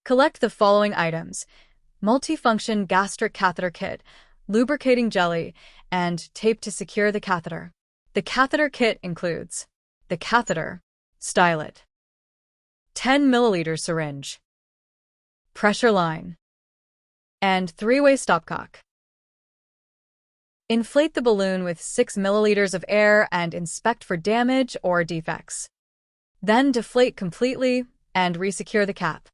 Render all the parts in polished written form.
Collect the following items: multifunction gastric catheter kit, lubricating jelly, and tape to secure the catheter. The catheter kit includes the catheter, stylet, 10 milliliter syringe, pressure line, and 3-way stopcock. Inflate the balloon with 6 milliliters of air and inspect for damage or defects. Then deflate completely and resecure the cap.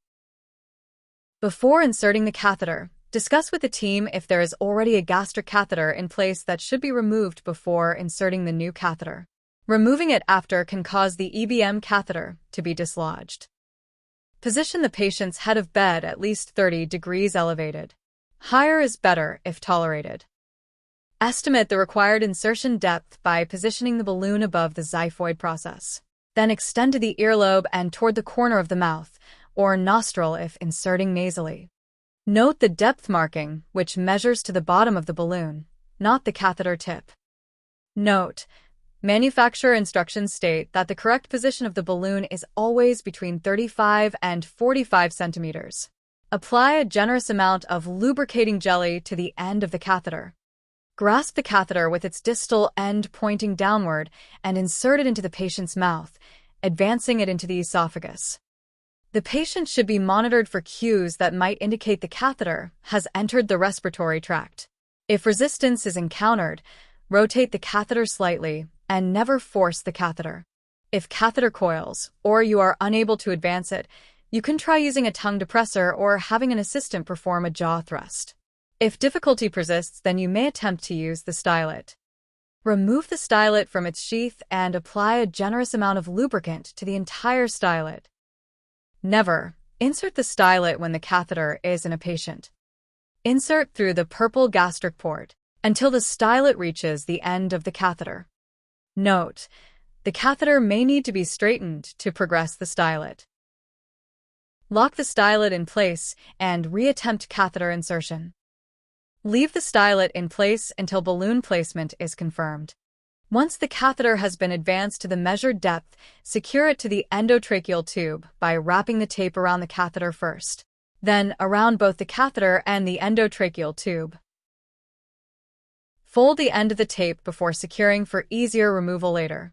Before inserting the catheter, discuss with the team if there is already a gastric catheter in place that should be removed before inserting the new catheter. Removing it after can cause the EBM catheter to be dislodged. Position the patient's head of bed at least 30 degrees elevated. Higher is better if tolerated. Estimate the required insertion depth by positioning the balloon above the xiphoid process. Then extend to the earlobe and toward the corner of the mouth, or nostril if inserting nasally. Note the depth marking, which measures to the bottom of the balloon, not the catheter tip. Note: manufacturer instructions state that the correct position of the balloon is always between 35 and 45 centimeters. Apply a generous amount of lubricating jelly to the end of the catheter. Grasp the catheter with its distal end pointing downward and insert it into the patient's mouth, advancing it into the esophagus. The patient should be monitored for cues that might indicate the catheter has entered the respiratory tract. If resistance is encountered, rotate the catheter slightly and never force the catheter. If catheter coils, or you are unable to advance it, you can try using a tongue depressor or having an assistant perform a jaw thrust. If difficulty persists, then you may attempt to use the stylet. Remove the stylet from its sheath and apply a generous amount of lubricant to the entire stylet. Never insert the stylet when the catheter is in a patient. Insert through the purple gastric port until the stylet reaches the end of the catheter. Note: the catheter may need to be straightened to progress the stylet. Lock the stylet in place and reattempt catheter insertion. Leave the stylet in place until balloon placement is confirmed. Once the catheter has been advanced to the measured depth, secure it to the endotracheal tube by wrapping the tape around the catheter first, then around both the catheter and the endotracheal tube. Fold the end of the tape before securing for easier removal later.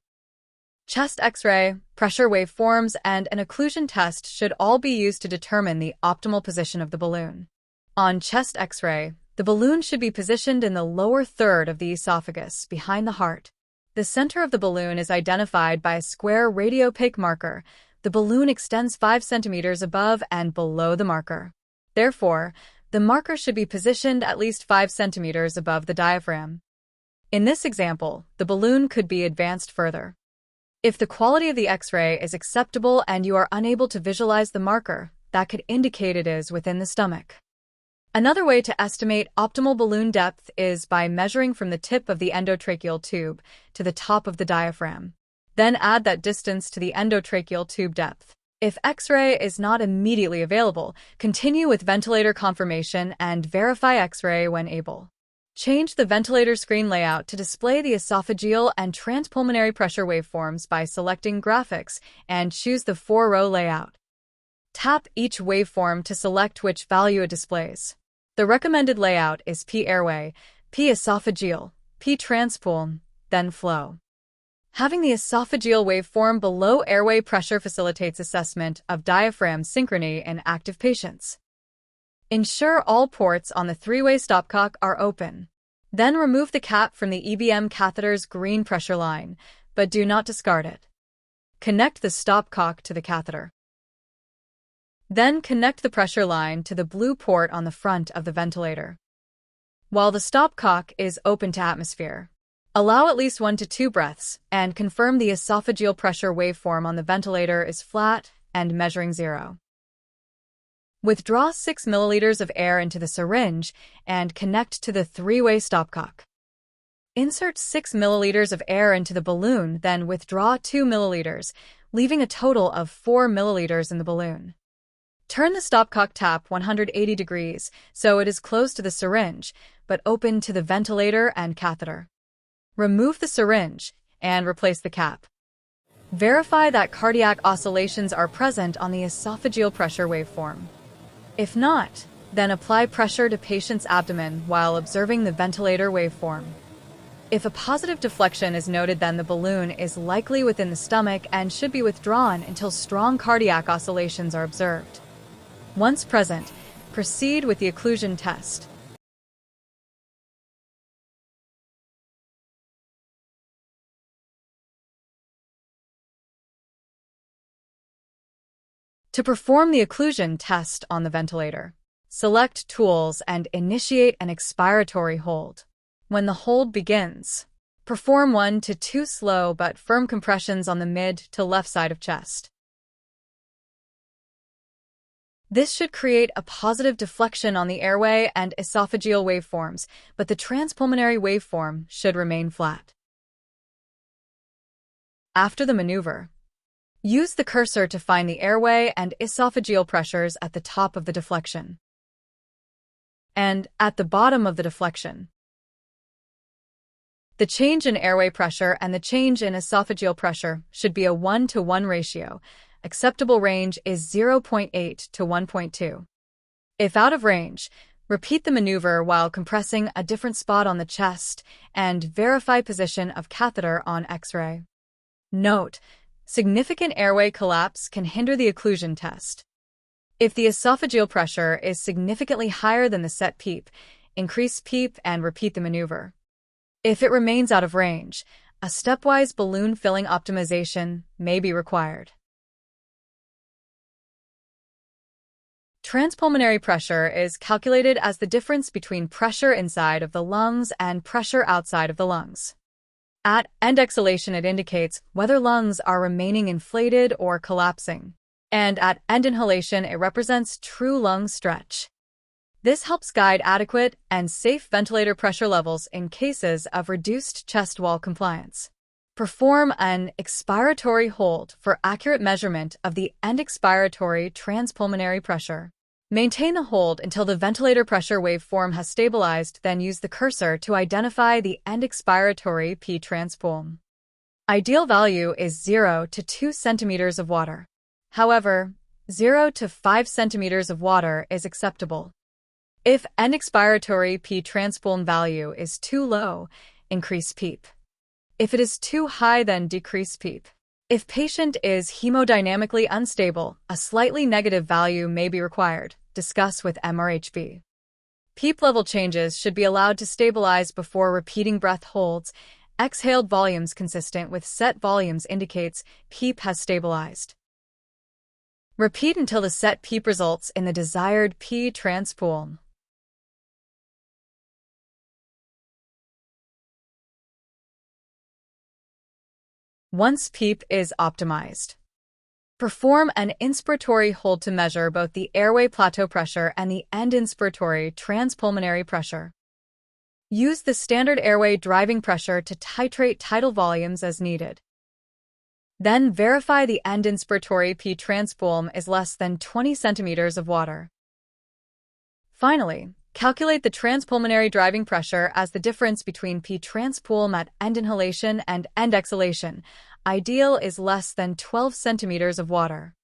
Chest X-ray, pressure waveforms, and an occlusion test should all be used to determine the optimal position of the balloon. On chest X-ray, the balloon should be positioned in the lower third of the esophagus, behind the heart. The center of the balloon is identified by a square radiopaque marker. The balloon extends 5 centimeters above and below the marker. Therefore, the marker should be positioned at least 5 centimeters above the diaphragm. In this example, the balloon could be advanced further. If the quality of the X-ray is acceptable and you are unable to visualize the marker, that could indicate it is within the stomach. Another way to estimate optimal balloon depth is by measuring from the tip of the endotracheal tube to the top of the diaphragm. Then add that distance to the endotracheal tube depth. If X-ray is not immediately available, continue with ventilator confirmation and verify X-ray when able. Change the ventilator screen layout to display the esophageal and transpulmonary pressure waveforms by selecting Graphics and choose the 4-row layout. Tap each waveform to select which value it displays. The recommended layout is P-airway, P-esophageal, Ptranspulm, then flow. Having the esophageal waveform below airway pressure facilitates assessment of diaphragm synchrony in active patients. Ensure all ports on the 3-way stopcock are open. Then remove the cap from the EBM catheter's green pressure line, but do not discard it. Connect the stopcock to the catheter. Then connect the pressure line to the blue port on the front of the ventilator. While the stopcock is open to atmosphere, allow at least 1 to 2 breaths and confirm the esophageal pressure waveform on the ventilator is flat and measuring 0. Withdraw 6 milliliters of air into the syringe and connect to the 3-way stopcock. Insert 6 milliliters of air into the balloon, then withdraw 2 milliliters, leaving a total of 4 milliliters in the balloon. Turn the stopcock tap 180 degrees so it is close to the syringe, but open to the ventilator and catheter. Remove the syringe and replace the cap. Verify that cardiac oscillations are present on the esophageal pressure waveform. If not, then apply pressure to patient's abdomen while observing the ventilator waveform. If a positive deflection is noted, then the balloon is likely within the stomach and should be withdrawn until strong cardiac oscillations are observed. Once present, proceed with the occlusion test. To perform the occlusion test on the ventilator, select Tools and initiate an expiratory hold. When the hold begins, perform 1 to 2 slow but firm compressions on the mid to left side of chest. This should create a positive deflection on the airway and esophageal waveforms, but the transpulmonary waveform should remain flat. After the maneuver, use the cursor to find the airway and esophageal pressures at the top of the deflection and at the bottom of the deflection. The change in airway pressure and the change in esophageal pressure should be a 1-to-1 ratio. Acceptable range is 0.8 to 1.2. If out of range, repeat the maneuver while compressing a different spot on the chest and verify position of catheter on X-ray. Note: significant airway collapse can hinder the occlusion test. If the esophageal pressure is significantly higher than the set PEEP, increase PEEP and repeat the maneuver. If it remains out of range, a stepwise balloon filling optimization may be required. Transpulmonary pressure is calculated as the difference between pressure inside of the lungs and pressure outside of the lungs. At end exhalation, it indicates whether lungs are remaining inflated or collapsing, and at end inhalation, it represents true lung stretch. This helps guide adequate and safe ventilator pressure levels in cases of reduced chest wall compliance. Perform an expiratory hold for accurate measurement of the end-expiratory transpulmonary pressure. Maintain the hold until the ventilator pressure waveform has stabilized, then use the cursor to identify the end-expiratory Ptranspulm. Ideal value is 0 to 2 centimeters of water. However, 0 to 5 centimeters of water is acceptable. If end-expiratory Ptranspulm value is too low, increase PEEP. If it is too high, then decrease PEEP. If patient is hemodynamically unstable, a slightly negative value may be required. Discuss with MRHB. PEEP level changes should be allowed to stabilize before repeating breath holds. Exhaled volumes consistent with set volumes indicates PEEP has stabilized. Repeat until the set PEEP results in the desired Ptranspulm. Once PEEP is optimized, perform an inspiratory hold to measure both the airway plateau pressure and the end-inspiratory transpulmonary pressure. Use the standard airway driving pressure to titrate tidal volumes as needed. Then verify the end-inspiratory Ptranspulm is less than 20 centimeters of water. Finally, calculate the transpulmonary driving pressure as the difference between Ptranspulm at end inhalation and end exhalation. Ideal is less than 12 centimeters of water.